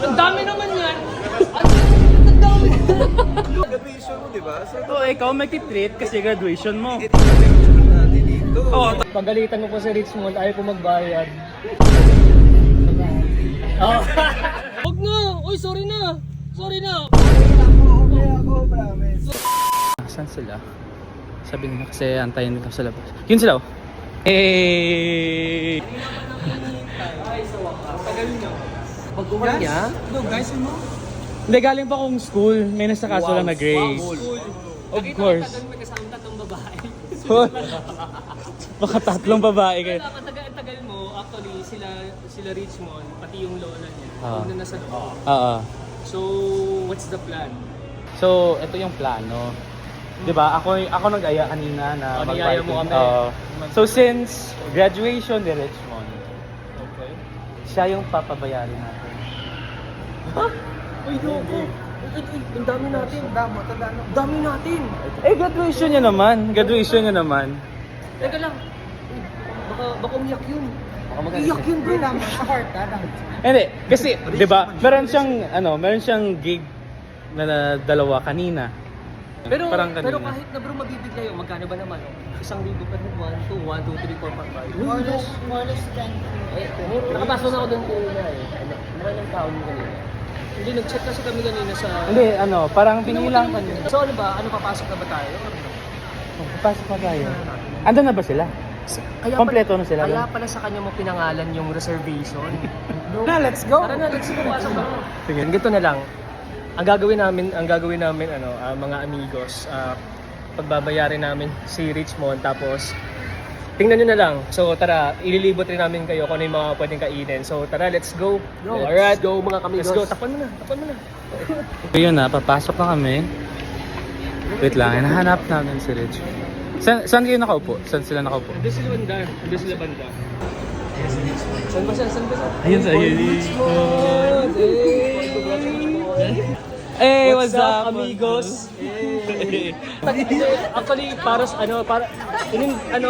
Ang dami naman yan! Ang dami! Graduation mo, di ba? So, Oo, ikaw magti-treat kasi graduation mo. graduation natin dito. Oo, Pagalitan mo po si Richmond, ayaw po magbayad. Huwag na! Uy, sorry na! Sorry na! Okay ako, promise. saan sila? Sabi nila kasi antayin nila sa labas. Yun sila oh. Hey! Pag-uwan niya? No, guys, mo? Hindi, galing pa akong school. May nasa kaso lang na grade. Of course. May kasama tatlong babae. Baka tatlong babae kayo. Tagal mo, actually, sila Richmond, pati yung lola niya. Ah. Na nasa loob. Oo. So, what's the plan? So, ito yung plano. 'Di ba? Ako nag-aya kanina na Niyaya mo kami. So since graduation ni Richmond, Okay. siya yung papabayarin natin. Ha? Uy, loko. Ang dami natin. Dami natin. Eh, graduation niya naman. Graduation niya naman. Teka lang. Uy, baka umiyak yun. Iyak yun, bro. Sa heart, Hindi, kasi 'di ba? Meron siyang gig na dalawa kanina. Pero Parang pero kanina. kahit na bro mabibigla yun, magkano ba naman? 1,000 pa rin. 1, 2, 3, 4, 5. More or less 10. Nakapasok na ako doon kanina eh. Marami ng tao mo kanina. Hindi, nag-check kasi kami kanina sa... Hindi, parang binilang kanina. So ano ba? Ano, papasok na ba tayo? Pasok pa tayo. Andun na ba sila? Kompleto na sila. Kaya pala sa kanya mo pinangalan yung reservation. Na, let's go. Tara na, let's go. Pasok na. Sige. Ganito na lang. Ang gagawin namin mga amigos, pagbabayarin namin si Richmond, tapos tingnan nyo na lang. So tara, ililibot rin namin kayo kung ano yung mga pwedeng kainin. So tara, let's go. Alright, go mga amigos. Let's go. Takpan mo na. Yun na, papasok na kami. Wait lang, hinahanap namin si Rich. Saan kayo nakaupo? Saan sila nakaupo? Doon sila banda. Saan ba siya? Ayun sa Hey, what's up, amigos? Actually, para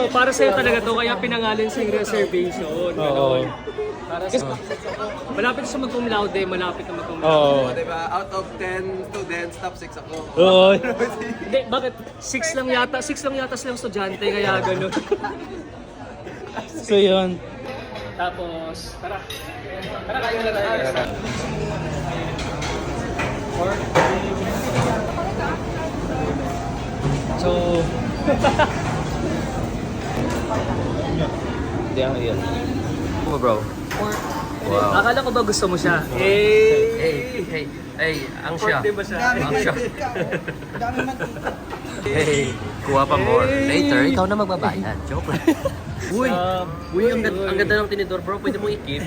para sa'yo talaga to, kaya pinangalan sa reservation. Oo. Para sa malapit sa mag-cum laude, malapit na mag-cum laude. Oo. Di ba? Out of 10 students, top 6 ako. Oo. Hindi, bakit? 6 lang yata silang estudyante, kaya ganun. So yun. Tapos, tara. Tara, kayo na tayo. So, Hindi ako yun. Oh, bro. wow. Akala ko ba gusto mo siya? Hey, ang siya. Pork din ba siya? Ang siya. Hey, kuha pa more. Later, ikaw na magbabayad. Joke lang. Uy, ang ganda ng tinidor bro. Pwede mo i-keep.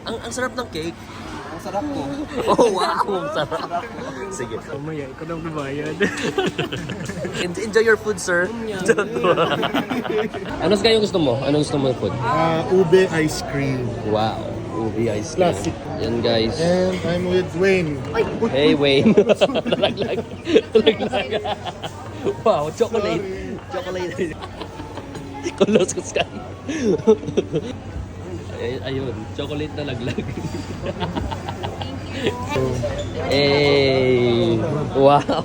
Ang sarap ng cake. Ang sarap ko. Oh, wow, ang sarap. Sige. Mamaya, ikaw nang babayad. Enjoy your food, sir. Ano kaya gusto mo? Ano gusto mo yung food? Ube ice cream. Wow, ubi ice cream. Classic. Yan guys. And I'm with Wayne. Hey, Wayne. Nalaglag. Wow, chocolate. Chocolate. Koloskus ka. Ayun, chocolate na laglag. Hey, wow.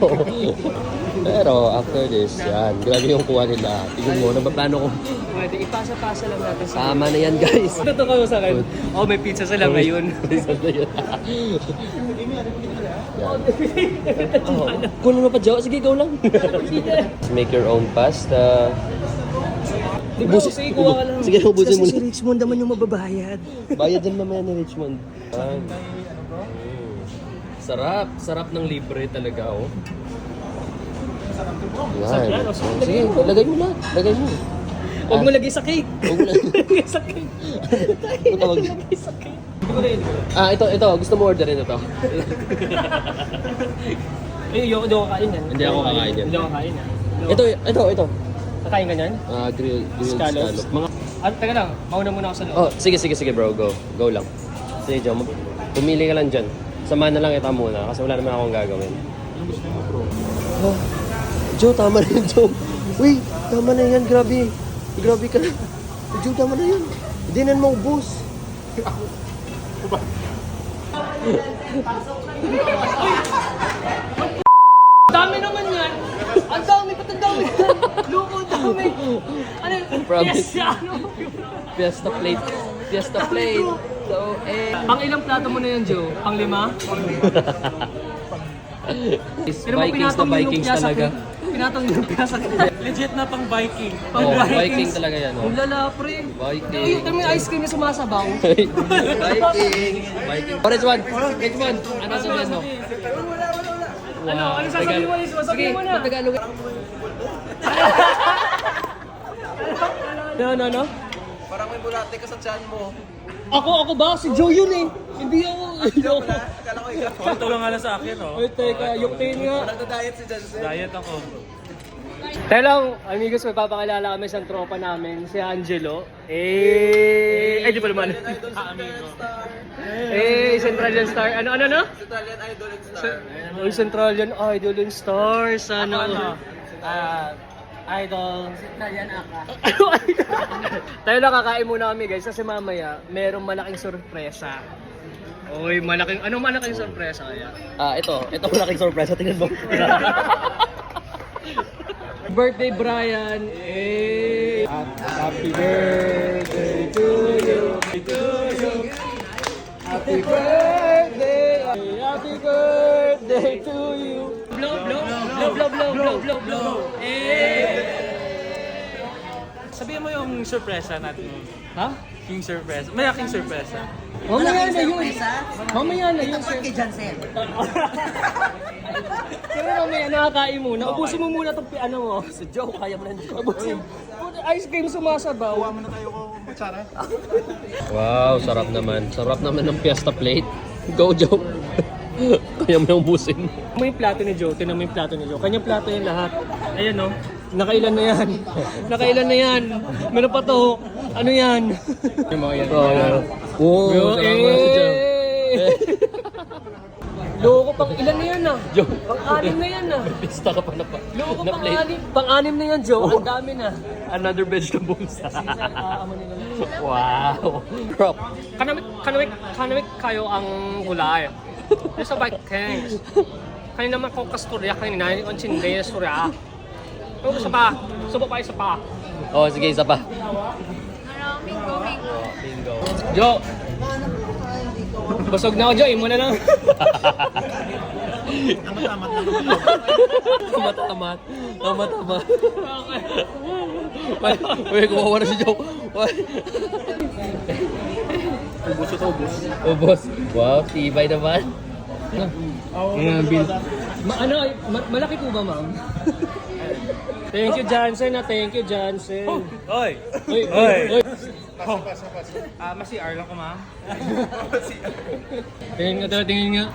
Pero after this, yan, grabe yung kuha nila. Tingnan mo, napaplano ko. Pwede, ipasa-pasa lang natin sa... Tama na yan, guys. Ito ka mo sa akin. Oh, may pizza sila ngayon. Kunin mo pa, Joe. Sige, go lang. Make your own pasta. Sige, kuha ka lang. Sige, ubusin mo Kasi si na. Richmond naman yung mababayad. Bayad din mamaya ni Richmond. Sarap. Sarap ng libre talaga, oh. Yan. Sige, lagay mo na. Lagay mo. Huwag mo lagay sa cake. Huwag mo na. Lagay sa cake. Ano tawag? Lagay sa cake. Ito. Gusto mo orderin ito? Hindi ako kain yan. Hindi ako kakain yan. Hindi ako kain yan. Ito. Kakain ka yan? Grilled Scallops. scallop. Mga... Teka lang, mauna muna ako sa loob. Oh, sige bro, go. Go lang. Sige, Joe. Pumili ka lang dyan. Samahan na lang kita muna kasi wala naman akong gagawin. Oh, Joe, tama na yan, Joe. Uy, tama na yan. Grabe ka na. Joe, tama na yan. Hindi na mo ubos. Dami naman yan! Ang dami, ba't ang dami yan? Loko, dami! Ano yun? Promise. Yes, ano? Fiesta plate. Fiesta plate. So, Pang ilang plato mo na yan, Joe? Pang 5? Pero Vikings na Vikings talaga. Pinatong yung piyasa. Legit na pang Viking. Pang Oh, Viking talaga yan. Oh. Ang lala, pre. Viking. Yung ice cream na sumasabaw. Viking. Viking. Orange one. Next one. Ano sabihin mo? Ano sasabihin mo, Liz? Sasabihin mo na. Tagalog. No. Parang may bulate ka sa tiyan mo. Ako ba? Si Joe yun eh. Hindi ako. Akala ko ikaw. Konto lang nga lang sa akin, oh. Ay, teka, yuktin nga. Nagda-diet si Jansen. Diet ako. Tayo lang, amigos, may papakilala kami sa tropa namin, si Angelo. Ay, di pa naman. Centralian Star. Ano? Italian Idol and Star. Centralian Idol and Stars. Ano? Idol. Tayo lang kakain muna kami guys kasi mamaya merong malaking sorpresa. Oy, anong malaking sorpresa kaya? Ito malaking surprise. Tingnan mo. Birthday Brian. Happy birthday to you. Happy birthday. Happy birthday to you. Blow. Sabihin mo yung surpresa natin. Ha? Yung surpresa. Malaking surpresa. Mamaya na yun. Mamaya na yun. Kay Jansen. Pero mamaya nakakain muna. Ubusin mo muna itong ano mo. Si Joe, kaya mo na dito. Ubusin. Ice cream sumasabaw. Wow, sarap naman. Sarap naman ng Fiesta plate. Go, Joe. Kaya mo yung busin. Mo yung plato ni Joe. Tinan mo yung plato ni Joe. Kanyang plato yan lahat. Ayan no. Nakailan na yan. Nakailan na yan. Meron pa to. Ano yan? Yung mga yan. Wow, sarap naman si Joe. Loko, pang ilan na yan ah. Joe. Pang-anim na yan ah. Pista ka pa na pa. Loko, Na plate. pang-anim na yan Joe. Ang dami na. Another vegetables. Aamo nila. Wow. Crop. Kanamik kayo ang gulay. This is like kings. Kanina naman ko kasturya, kanina yung chinday surya. Pero isa pa. Oh, sige, isa pa. Jo! Busog na ako, Jo. Imo na lang. Tamat. Uy, kumawa na si Joe. Ubus. Wow, tibay naman. Malaki po ba, ma'am? Thank you, Johnson. Thank you, Johnson. Oy! Oy. Masi R lang ko, ma'am. Tingin nga.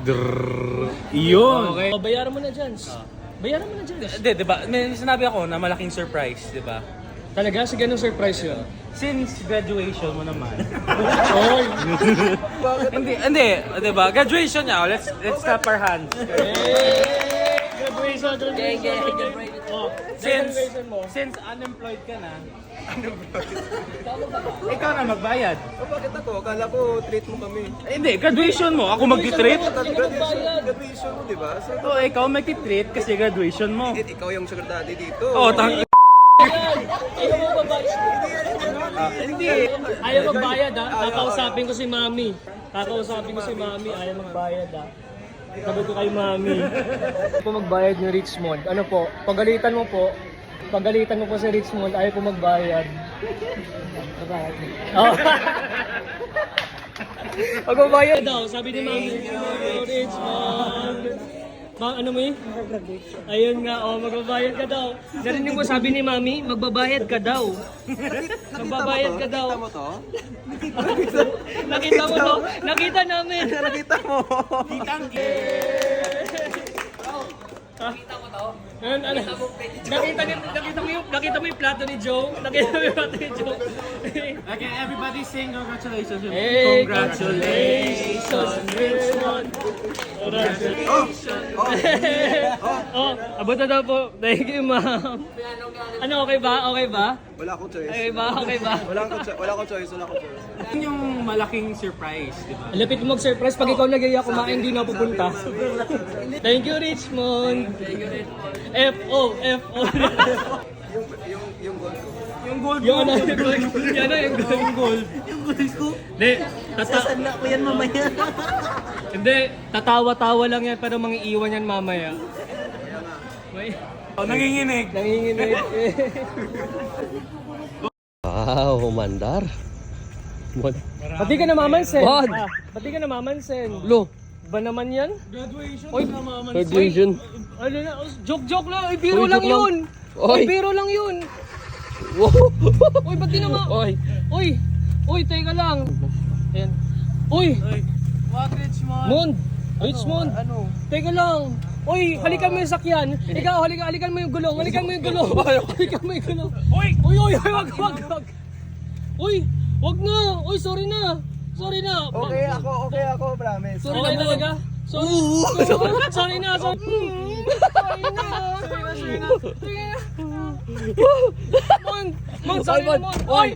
Iyon! Okay. Bayaran mo na, Jans. Bayaran mo na, Jans. Di ba? May sinabi ako na malaking surprise, di ba? Talaga? Sige, anong surprise yun? Since graduation mo naman. Oy! hindi, di ba? Graduation niya. Let's clap our hands. Graduation. Since unemployed ka na, ikaw na magbayad. Bakit ako? Akala ko treat mo kami. Hindi, graduation mo. Ako mag-treat. Graduation mo, di ba? So, Oo, ikaw mag-treat kasi graduation mo. ikaw yung sugar daddy dito. Oo, Ayaw mo magbayad. hindi. Ayaw magbayad ha. Kakausapin ko si Mami. Ayaw magbayad ha. Sabi ko kay Mami. Ayaw po magbayad ni Richmond. Ano po? Pagalitan mo po si Richmond. Ayaw po magbayad. Oh. Magbabayad daw. Sabi ni Mami. Richmond. Ano mo Ayun nga, magbabayad ka daw. Narinig mo sabi ni Mami, magbabayad ka daw. Magbabayad ka daw. Nakita mo to? Nakita mo to? Nakita namin. Nakita mo? Nakita mo to? Nakita mo yung plato ni Joe? Nakita mo yung plato ni Joe? Okay, everybody sing congratulations. Hey, congratulations, Richmond. Oh, abot na daw po. Thank you, ma'am. Ano, okay ba? Okay ba? Wala akong choice. Okay ba? Okay ba? Wala akong choice. Yun yung malaking surprise, di ba? Lapit mo mag-surprise pag ikaw nagaya kumain, hindi na pupunta. Thank you, Richmond. F.O. F.O. Yung gold ko. Yung gold. Yung gold. Yung gold ko. Hindi. Sasanda ko yan mamaya. Hindi. Tatawa-tawa lang yan pero mangiiwan yan mamaya. May... Nanginginig. Nanginginig. Wow, mandar. Pati ka namamansin. Wag. Pati ka namamansin. Lo, Ba naman yan? graduation. Ano na? Joke lang. Ay, biro Uy, lang joke lang. yun. Oy. Ay, biro lang yun. Wow. Uy, ba't di naman? Oy. Uy, teka lang. Ayan. Uy, Wag Richmond. Richmond. Ano? Teka lang. Uy, halikan mo yung sakyan. Ikaw, halikan mo yung gulong. Halikan mo yung gulong. Halikan mo yung gulong. Uy, wag. Uy, wag na. Uy, sorry na. Okay ako, promise. Sorry na talaga. Sorry na. Mon, sorry na, Mon. Oy!